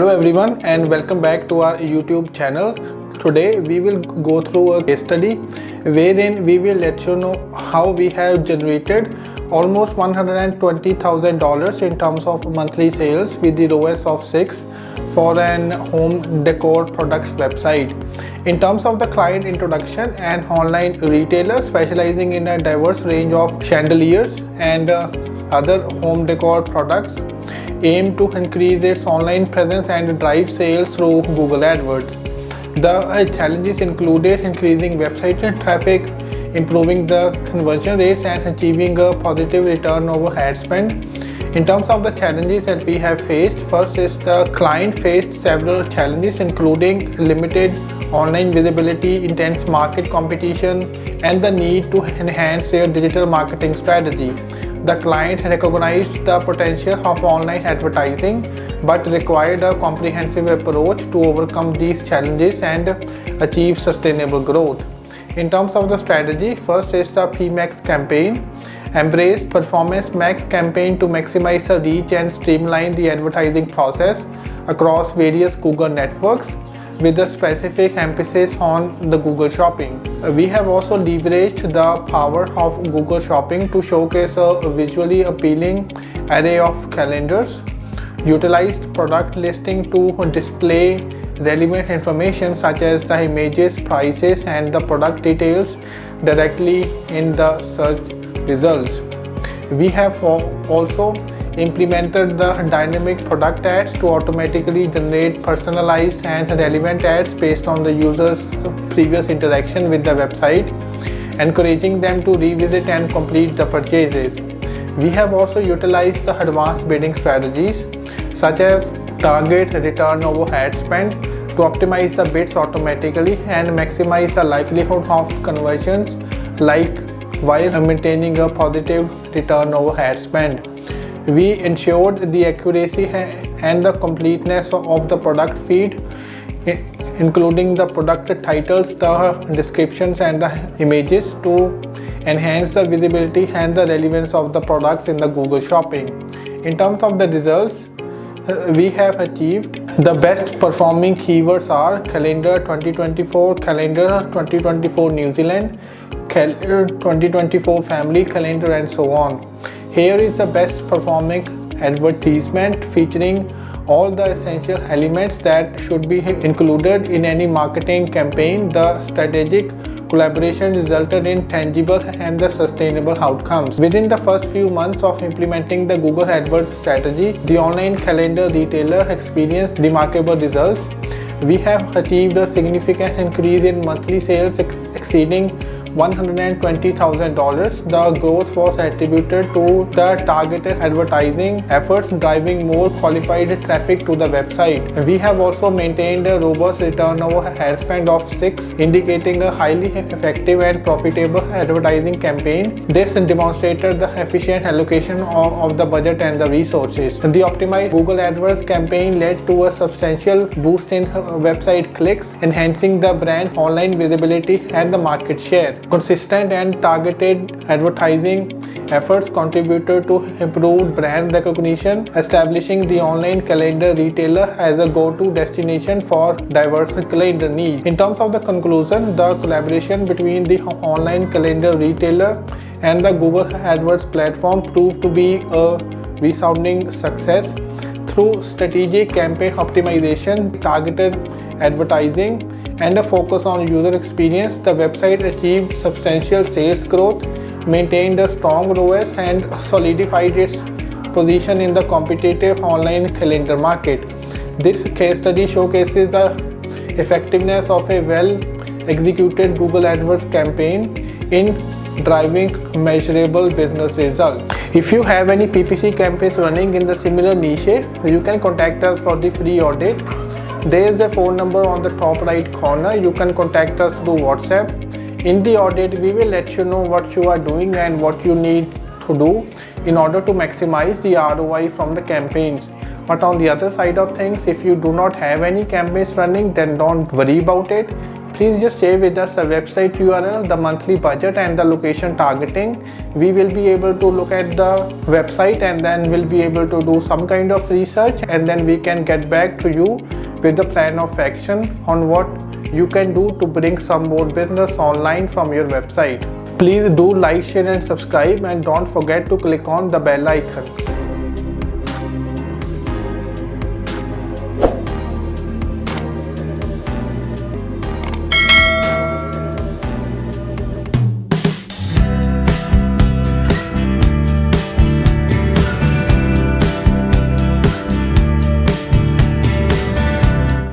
Hello everyone and welcome back to our YouTube channel. Today we will go through a case study wherein we will let you know how we have generated almost $120,000 in terms of monthly sales with the ROAS of 6 for an home decor products website. In terms of the client introduction, an online retailer specializing in a diverse range of chandeliers and other home decor products aim to increase its online presence and drive sales through Google Adwords. The challenges included increasing website traffic, improving the conversion rates and achieving a positive return over ad spend. In terms of the challenges that we have faced, first is the client faced several challenges including limited online visibility, intense market competition, and the need to enhance their digital marketing strategy. The client recognized the potential of online advertising but required a comprehensive approach to overcome these challenges and achieve sustainable growth. In terms of the strategy, first is the PMax campaign. Embrace Performance Max campaign to maximize the reach and streamline the advertising process across various Google networks, with a specific emphasis on the Google Shopping. We have also leveraged the power of Google Shopping to showcase a visually appealing array of calendars, utilized product listing to display relevant information such as the images, prices, and the product details directly in the search results. We have also implemented the dynamic product ads to automatically generate personalized and relevant ads based on the user's previous interaction with the website, encouraging them to revisit and complete the purchases. We have also utilized the advanced bidding strategies such as target return over ad spend to optimize the bids automatically and maximize the likelihood of conversions while maintaining a positive return over ad spend. We ensured the accuracy and the completeness of the product feed, including the product titles, the descriptions, and the images to enhance the visibility and the relevance of the products in the Google Shopping. In terms of the results, we have achieved the best performing keywords are calendar 2024, calendar 2024 New Zealand, calendar 2024 family calendar, and so on. Here is the best performing advertisement featuring all the essential elements that should be included in any marketing campaign. The strategic collaboration resulted in tangible and the sustainable outcomes. Within the first few months of implementing the Google AdWords strategy, the online calendar retailer experienced remarkable results. We have achieved a significant increase in monthly sales exceeding $120,000. The growth was attributed to the targeted advertising efforts driving more qualified traffic to the website. We have also maintained a robust return over ad spend of 6, indicating a highly effective and profitable advertising campaign. This demonstrated the efficient allocation of the budget and the resources. The optimized Google AdWords campaign led to a substantial boost in website clicks, enhancing the brand's online visibility and the market share. Consistent and targeted advertising efforts contributed to improved brand recognition, establishing the online calendar retailer as a go-to destination for diverse calendar needs. In terms of the conclusion, the collaboration between the online calendar retailer and the Google AdWords platform proved to be a resounding success. Through strategic campaign optimization, targeted advertising, and a focus on user experience, the website achieved substantial sales growth, maintained a strong ROAS, and solidified its position in the competitive online calendar market. This case study showcases the effectiveness of a well-executed Google AdWords campaign in driving measurable business results. If you have any PPC campaigns running in the similar niche, you can contact us for the free audit. There is a phone number on the top right corner. You can contact us through WhatsApp. In the audit, we will let you know what you are doing and what you need to do in order to maximize the ROI from the campaigns. But on the other side of things, if you do not have any campaigns running, then don't worry about it. please just share with us the website URL, the monthly budget and the location targeting. We will be able to look at the website and then we'll be able to do some kind of research, and then we can get back to you with the plan of action on what you can do to bring some more business online from your website. Please do like, share and subscribe, and don't forget to click on the bell icon.